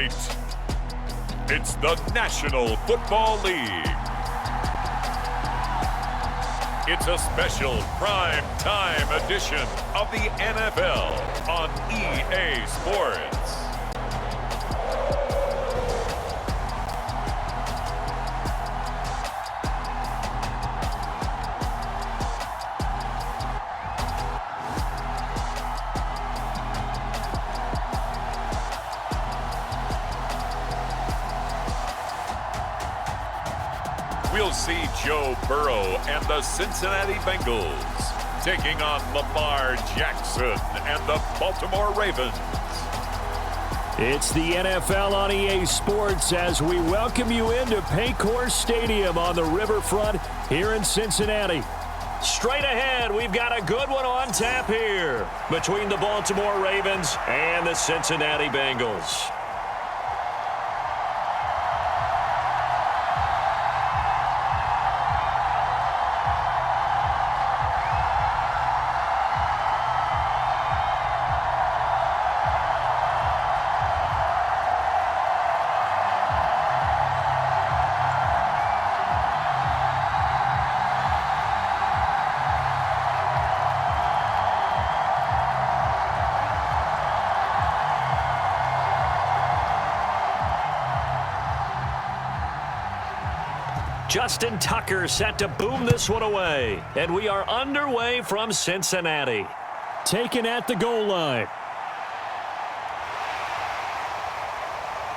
Tonight, it's the National Football League. It's a special prime time edition of the NFL on EA Sports. We'll see Joe Burrow and the Cincinnati Bengals taking on Lamar Jackson and the Baltimore Ravens. It's the NFL on EA Sports as we welcome you into Paycor Stadium on the riverfront here in Cincinnati. Straight ahead, we've got a good one on tap here between the Baltimore Ravens and the Cincinnati Bengals. Justin Tucker set to boom this one away. And we are underway from Cincinnati. Taken at the goal line.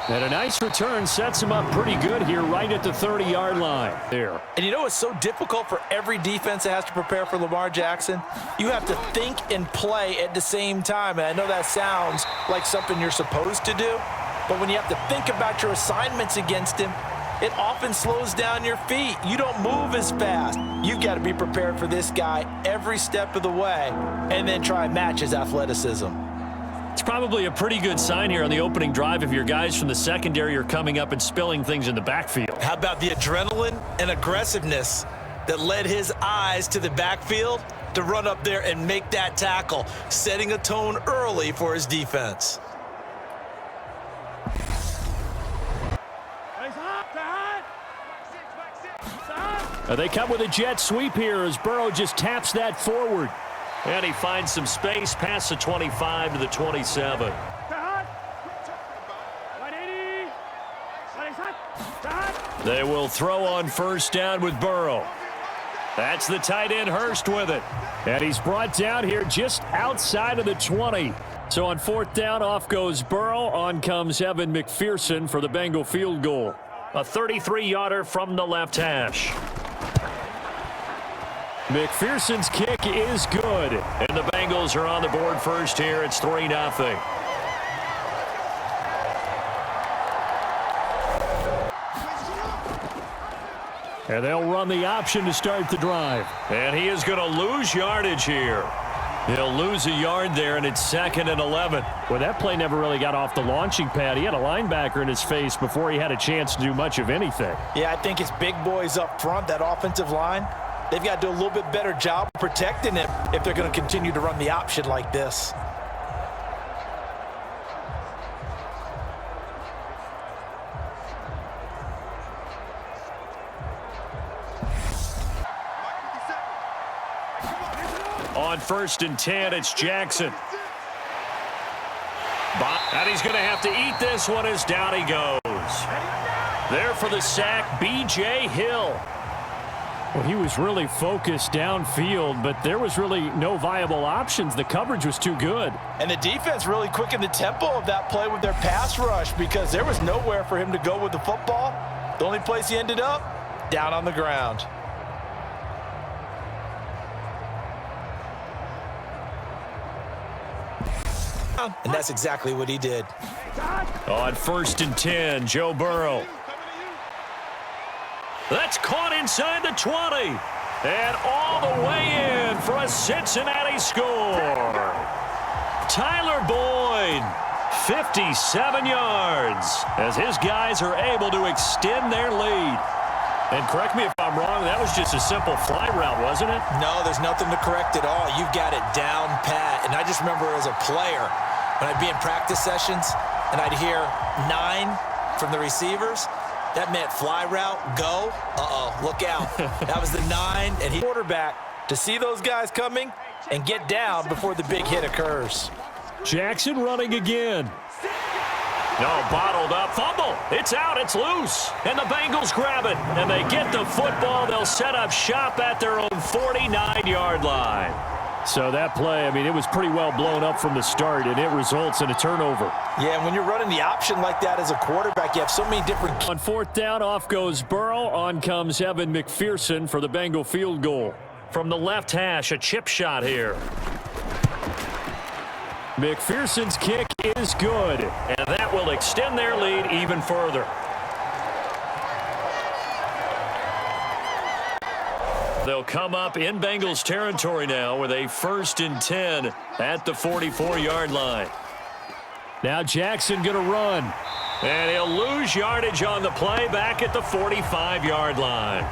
And a nice return sets him up pretty good here right at the 30-yard line. There. And you know it's so difficult for every defense that has to prepare for Lamar Jackson? You have to think and play at the same time. And I know that sounds like something you're supposed to do. But when you have to think about your assignments against him, it often slows down your feet. You don't move as fast. You've got to be prepared for this guy every step of the way and then try and match his athleticism. It's probably a pretty good sign here on the opening drive if your guys from the secondary are coming up and spilling things in the backfield. How about the adrenaline and aggressiveness that led his eyes to the backfield to run up there and make that tackle, setting a tone early for his defense. They come with a jet sweep here as Burrow just taps that forward. And he finds some space past the 25 to the 27. They will throw on first down with Burrow. That's the tight end Hurst with it. And he's brought down here just outside of the 20. So on fourth down, off goes Burrow. On comes Evan McPherson for the Bengal field goal. A 33-yarder from the left hash. McPherson's kick is good. And the Bengals are on the board first here. It's 3-0. And they'll run the option to start the drive. And he is going to lose yardage here. He'll lose a yard there, and it's 2nd and 11. Well, that play never really got off the launching pad. He had a linebacker in his face before he had a chance to do much of anything. Yeah, I think it's big boys up front, that offensive line. They've got to do a little bit better job protecting him if they're going to continue to run the option like this. On 1st and 10, it's Jackson. And he's going to have to eat this one as down he goes. There for the sack, B.J. Hill. Well, he was really focused downfield, but there was really no viable options. The coverage was too good. And the defense really quickened the tempo of that play with their pass rush because there was nowhere for him to go with the football. The only place he ended up, down on the ground. And that's exactly what he did. On 1st and 10, Joe Burrow. That's caught inside the 20. And all the way in for a Cincinnati score. Tyler Boyd, 57 yards, as his guys are able to extend their lead. And correct me if I'm wrong, that was just a simple fly route, wasn't it? No, there's nothing to correct at all. You've got it down pat. And I just remember as a player, When I'd be in practice sessions and I'd hear 9 from the receivers, that meant fly route, go, look out. That was the 9, and he quarterback to see those guys coming and get down before the big hit occurs. Jackson running again. No, bottled up. Fumble. It's out. It's loose. And the Bengals grab it. And they get the football. They'll set up shop at their own 49-yard line. So that play, I mean, it was pretty well blown up from the start, and it results in a turnover. Yeah, and when you're running the option like that as a quarterback, you have so many different... On fourth down, off goes Burrow. On comes Evan McPherson for the Bengal field goal. From the left hash, a chip shot here. McPherson's kick is good, and that will extend their lead even further. They'll come up in Bengals territory now with a 1st and 10 at the 44-yard line. Now Jackson going to run, and he'll lose yardage on the play back at the 45-yard line.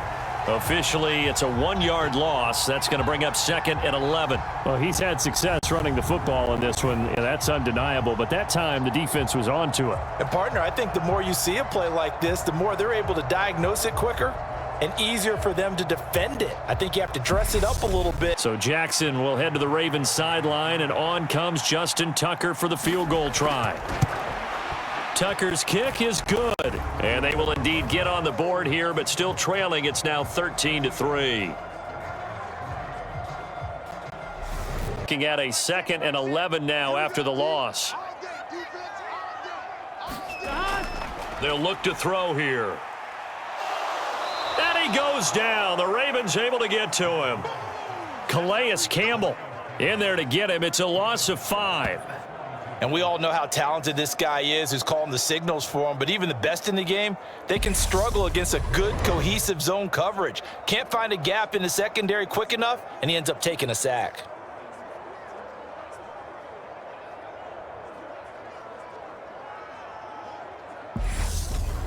Officially, it's a 1-yard loss. That's going to bring up 2nd and 11. Well, he's had success running the football in this one, and that's undeniable. But that time, the defense was on to it. And, partner, I think the more you see a play like this, the more they're able to diagnose it quicker and easier for them to defend it. I think you have to dress it up a little bit. So Jackson will head to the Ravens sideline, and on comes Justin Tucker for the field goal try. Tucker's kick is good, and they will indeed get on the board here, but still trailing. It's now 13-3. Looking at a 2nd and 11 now after the loss. They'll look to throw here. And he goes down. The Ravens able to get to him. Calais Campbell in there to get him. It's a loss of 5. And we all know how talented this guy is who's calling the signals for him. But even the best in the game, they can struggle against a good, cohesive zone coverage. Can't find a gap in the secondary quick enough, and he ends up taking a sack.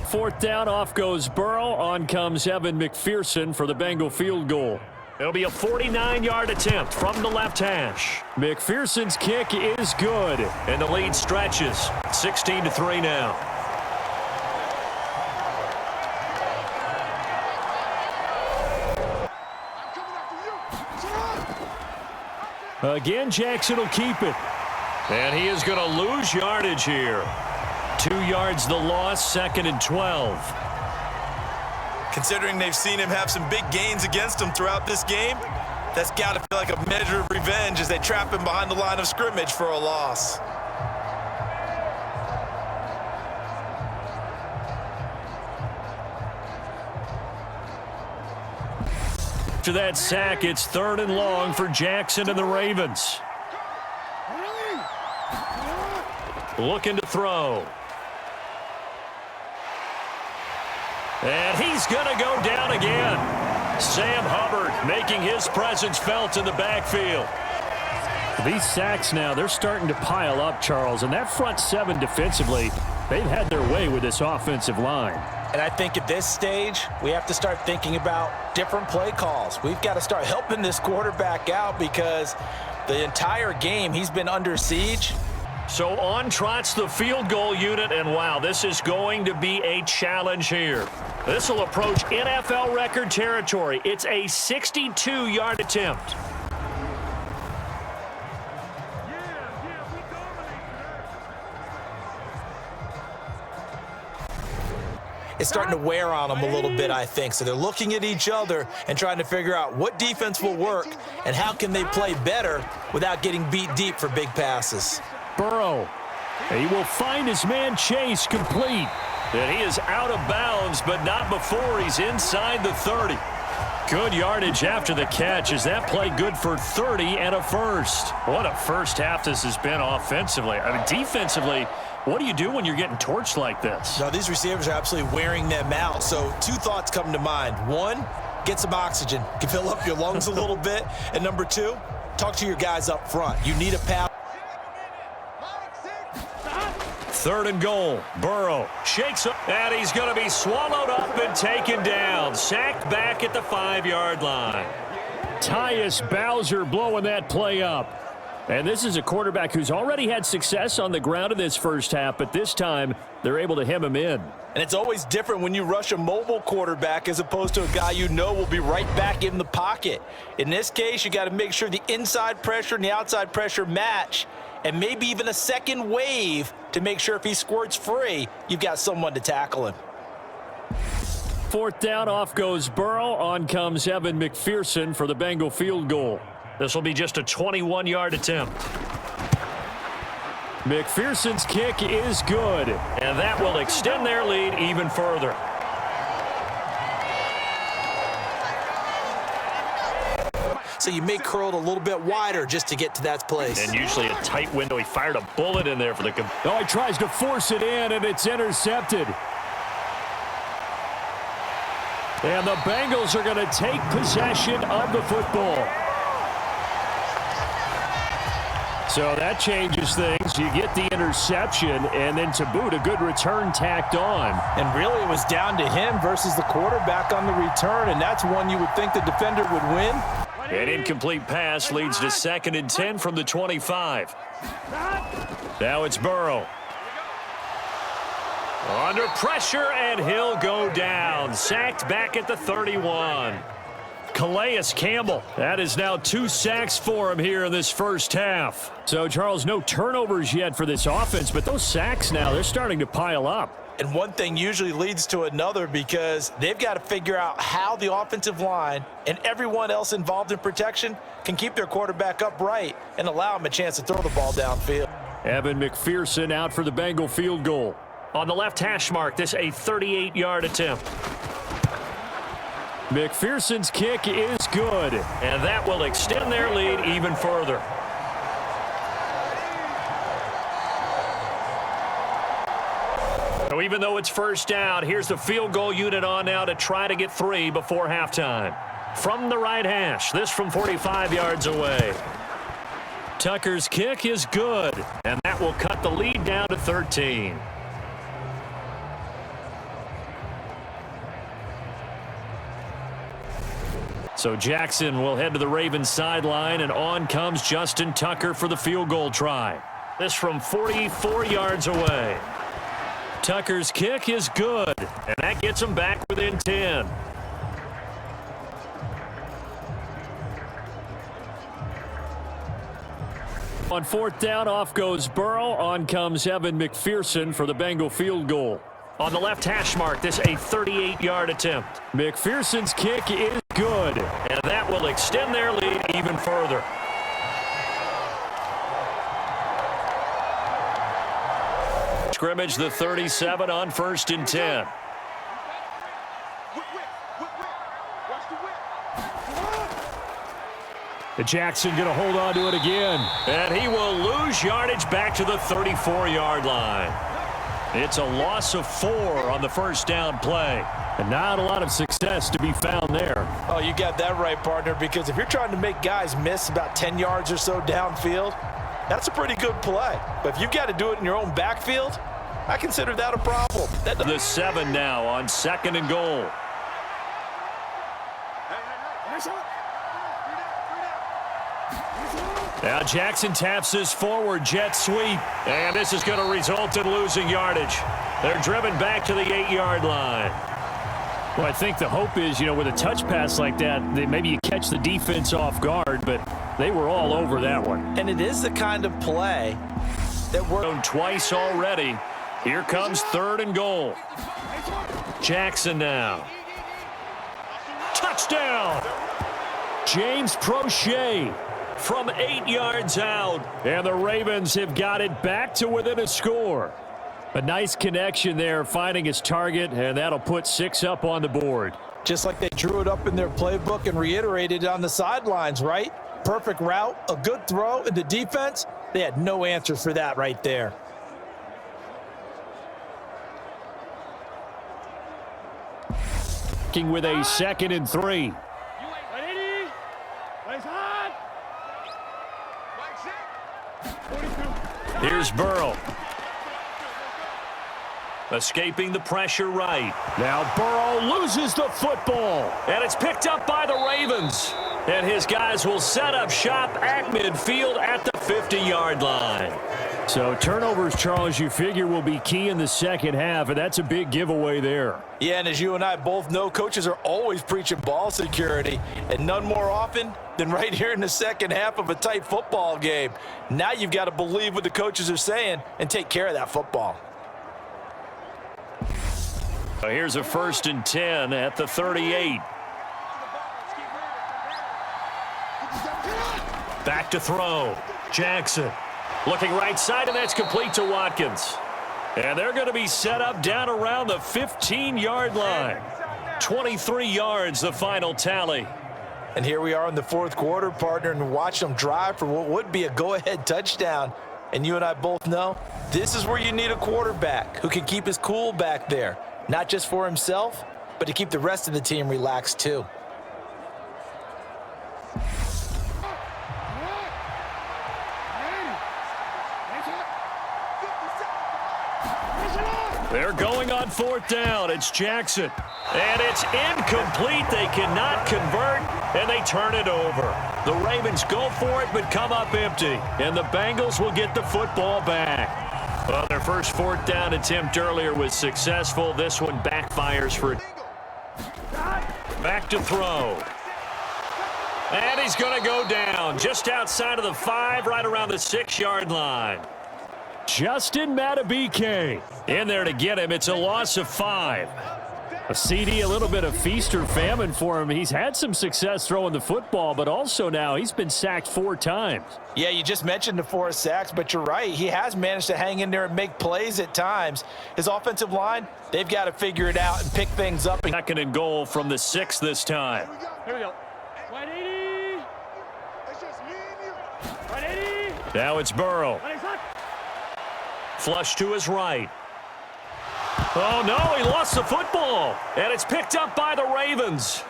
Fourth down, off goes Burrow. On comes Evan McPherson for the Bengal field goal. It'll be a 49-yard attempt from the left hash. McPherson's kick is good, and the lead stretches. 16-3 now. Again, Jackson will keep it. And he is going to lose yardage here. 2 yards the loss, 2nd and 12. Considering they've seen him have some big gains against him throughout this game, that's got to feel like a measure of revenge as they trap him behind the line of scrimmage for a loss. After that sack, it's 3rd and long for Jackson and the Ravens. Looking to throw. And he's going to go down again. Sam Hubbard making his presence felt in the backfield. These sacks now, they're starting to pile up, Charles. And that front 7 defensively, they've had their way with this offensive line. And I think at this stage, we have to start thinking about different play calls. We've got to start helping this quarterback out because the entire game he's been under siege. So on trots the field goal unit, and wow, this is going to be a challenge here. This will approach NFL record territory. It's a 62-yard attempt. It's starting to wear on them a little bit, I think. So they're looking at each other and trying to figure out what defense will work and how can they play better without getting beat deep for big passes. Burrow, he will find his man Chase complete. And he is out of bounds, but not before he's inside the 30. Good yardage after the catch. Is that play good for 30 and a first? What a first half this has been offensively. I mean, defensively, what do you do when you're getting torched like this? No, these receivers are absolutely wearing them out. So 2 thoughts come to mind. 1, get some oxygen. You can fill up your lungs a little bit. And number 2, talk to your guys up front. You need a pass. 3rd and goal. Burrow shakes up, and he's going to be swallowed up and taken down. Sacked back at the 5-yard line. Tyus Bowser blowing that play up. And this is a quarterback who's already had success on the ground in this first half, but this time they're able to hem him in. And it's always different when you rush a mobile quarterback as opposed to a guy you know will be right back in the pocket. In this case, you got to make sure the inside pressure and the outside pressure match, and maybe even a second wave to make sure if he squirts free, you've got someone to tackle him. Fourth down, off goes Burrow. On comes Evan McPherson for the Bengal field goal. This will be just a 21-yard attempt. McPherson's kick is good, and that will extend their lead even further. So you may curl it a little bit wider just to get to that place. And usually a tight window. He fired a bullet in there for the... Oh, he tries to force it in, and it's intercepted. And the Bengals are going to take possession of the football. So that changes things. You get the interception, and then to boot, a good return tacked on. And really, it was down to him versus the quarterback on the return, and that's one you would think the defender would win. An incomplete pass leads to 2nd and 10 from the 25. Now it's Burrow. Under pressure, and he'll go down. Sacked back at the 31. Calais Campbell. That is now 2 sacks for him here in this first half. So, Charles, no turnovers yet for this offense, but those sacks now, they're starting to pile up. And one thing usually leads to another because they've got to figure out how the offensive line and everyone else involved in protection can keep their quarterback upright and allow him a chance to throw the ball downfield. Evan McPherson out for the Bengal field goal. On the left hash mark, this a 38-yard attempt. McPherson's kick is good, and that will extend their lead even further. So even though it's first down, here's the field goal unit on now to try to get 3 before halftime. From the right hash, this from 45 yards away. Tucker's kick is good, and that will cut the lead down to 13. So Jackson will head to the Ravens sideline, and on comes Justin Tucker for the field goal try. This from 44 yards away. Tucker's kick is good, and that gets him back within 10. On 4th down, off goes Burrow. On comes Evan McPherson for the Bengal field goal. On the left hash mark, this a 38-yard attempt. McPherson's kick is good, and that will extend their lead even further. Scrimmage the 37 on 1st and 10. Jackson going to hold on to it again. And he will lose yardage back to the 34-yard line. It's a loss of 4 on the first down play. And not a lot of success to be found there. Oh, you got that right, partner, because if you're trying to make guys miss about 10 yards or so downfield, that's a pretty good play. But if you've got to do it in your own backfield, I consider that a problem. The 7 now on 2nd and goal. Now Jackson taps this forward jet sweep. And this is going to result in losing yardage. They're driven back to the 8-yard line. Well, I think the hope is, with a touch pass like that, maybe you catch the defense off guard, but they were all over that one. And it is the kind of play that worked twice already. Here comes 3rd and goal. Jackson now. Touchdown! James Prochet from 8 yards out. And the Ravens have got it back to within a score. A nice connection there, finding his target, and that'll put 6 up on the board. Just like they drew it up in their playbook and reiterated it on the sidelines, right? Perfect route, a good throw, and the defense, they had no answer for that right there. With a 2nd and 3. Here's Burrow. Escaping the pressure right. Now Burrow loses the football. And it's picked up by the Ravens. And his guys will set up shop at midfield at the 50-yard line. So turnovers, Charles, you figure will be key in the second half, and that's a big giveaway there. Yeah, and as you and I both know, coaches are always preaching ball security, and none more often than right here in the second half of a tight football game. Now you've got to believe what the coaches are saying and take care of that football. Here's a 1st and 10 at the 38. Back to throw. Jackson looking right side, and that's complete to Watkins. And they're going to be set up down around the 15-yard line. 23 yards, the final tally. And here we are in the fourth quarter, partner, and watch them drive for what would be a go-ahead touchdown. And you and I both know this is where you need a quarterback who can keep his cool back there, not just for himself, but to keep the rest of the team relaxed too. They're going on 4th down. It's Jackson. And it's incomplete. They cannot convert, and they turn it over. The Ravens go for it, but come up empty. And the Bengals will get the football back. Well, their first 4th down attempt earlier was successful. This one backfires for back to throw. And he's going to go down just outside of the 5, right around the 6-yard line. Justin Matabike In there to get him. It's a loss of 5. A CD, a little bit of feast or famine for him. He's had some success throwing the football, but also now he's been sacked 4 times. Yeah, you just mentioned the 4 sacks, but you're right. He has managed to hang in there and make plays at times. His offensive line, they've got to figure it out and pick things up. 2nd and goal from the 6 this time. Here we go. 180. It's just me and you. 180. Now it's Burrow. Flush to his right. Oh, no, he lost the football. And it's picked up by the Ravens.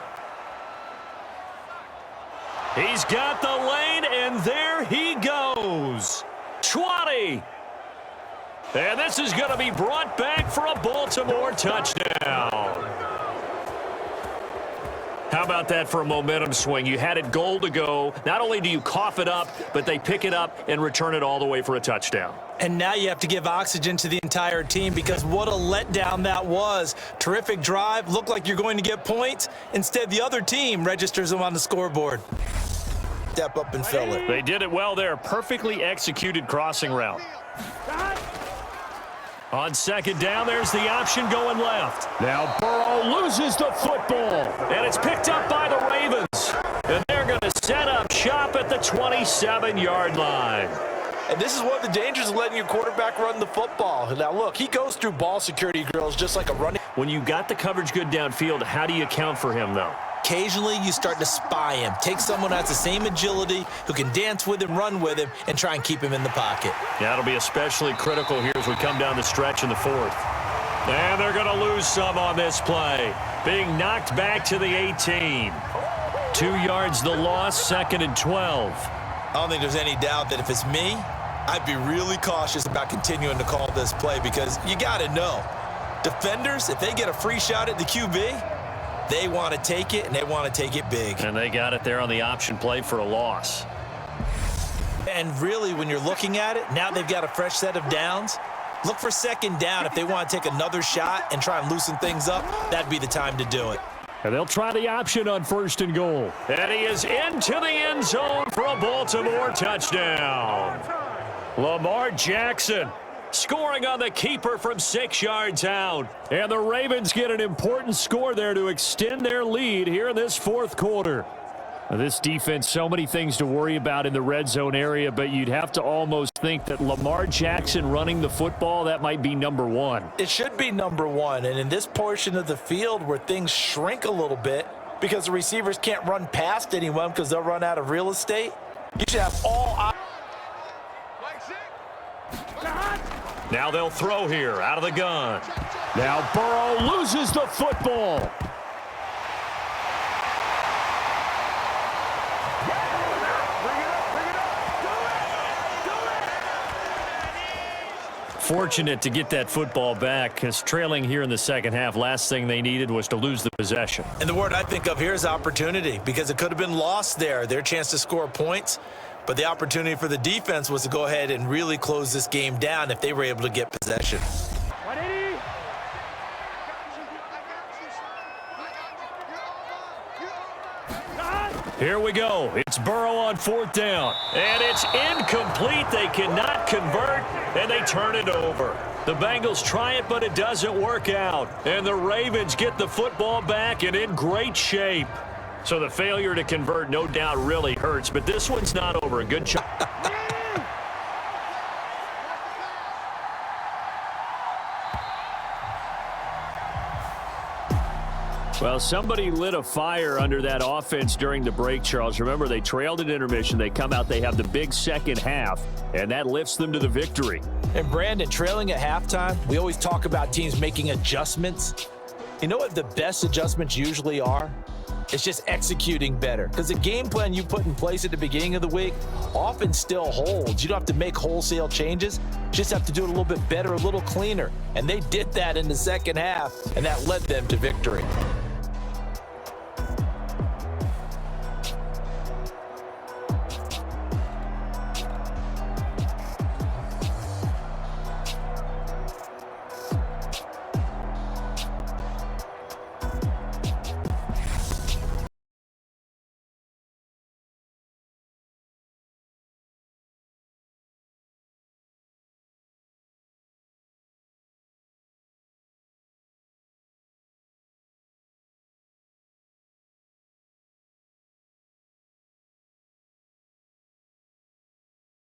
He's got the lane, and there he goes. 20. And this is going to be brought back for a Baltimore touchdown. How about that for a momentum swing? You had it goal to go. Not only do you cough it up, but they pick it up and return it all the way for a touchdown. And now you have to give oxygen to the entire team because what a letdown that was. Terrific drive. Looked like you're going to get points. Instead, the other team registers them on the scoreboard. Step up and fill it. They did it well there. Perfectly executed crossing route. On 2nd down, there's the option going left. Now Burrow loses the football. And it's picked up by the Ravens. And they're going to set up shop at the 27-yard line. And this is one of the dangers of letting your quarterback run the football. Now, look, he goes through ball security drills just like a running. When you got the coverage good downfield, how do you account for him, though? Occasionally, you start to spy him. Take someone who has the same agility, who can dance with him, run with him, and try and keep him in the pocket. That'll be especially critical here as we come down the stretch in the 4th. And they're going to lose some on this play. Being knocked back to the 18. 2 yards the loss, 2nd and 12. I don't think there's any doubt that if it's me, I'd be really cautious about continuing to call this play because you got to know, defenders, if they get a free shot at the QB, they want to take it, and they want to take it big. And they got it there on the option play for a loss. And really, when you're looking at it, now they've got a fresh set of downs. Look for 2nd down. If they want to take another shot and try and loosen things up, that'd be the time to do it. And they'll try the option on 1st and goal. And he is into the end zone for a Baltimore touchdown. Lamar Jackson scoring on the keeper from 6 yards out. And the Ravens get an important score there to extend their lead here in this 4th quarter. Now, this defense, so many things to worry about in the red zone area, but you'd have to almost think that Lamar Jackson running the football, that might be number 1. It should be number 1. And in this portion of the field where things shrink a little bit because the receivers can't run past anyone because they'll run out of real estate, you should have all options. Now they'll throw here out of the gun. Now Burrow loses the football. Fortunate to get that football back, because trailing here in the second half, last thing they needed was to lose the possession. And the word I think of here is opportunity, because it could have been lost there, their chance to score points. But the opportunity for the defense was to go ahead and really close this game down if they were able to get possession. 180. Here we go. It's Burrow on fourth down. And it's incomplete. They cannot convert, and they turn it over. The Bengals try it, but it doesn't work out. And the Ravens get the football back and in great shape. So the failure to convert, no doubt, really hurts. But this one's not over. A good job. Well, somebody lit a fire under that offense during the break, Charles. Remember, they trailed at intermission. They come out, they have the big second half, and that lifts them to the victory. And Brandon, trailing at halftime, we always talk about teams making adjustments. You know what the best adjustments usually are? It's just executing better. Because the game plan you put in place at the beginning of the week often still holds. You don't have to make wholesale changes. Just have to do it a little bit better, a little cleaner. And they did that in the second half, and that led them to victory.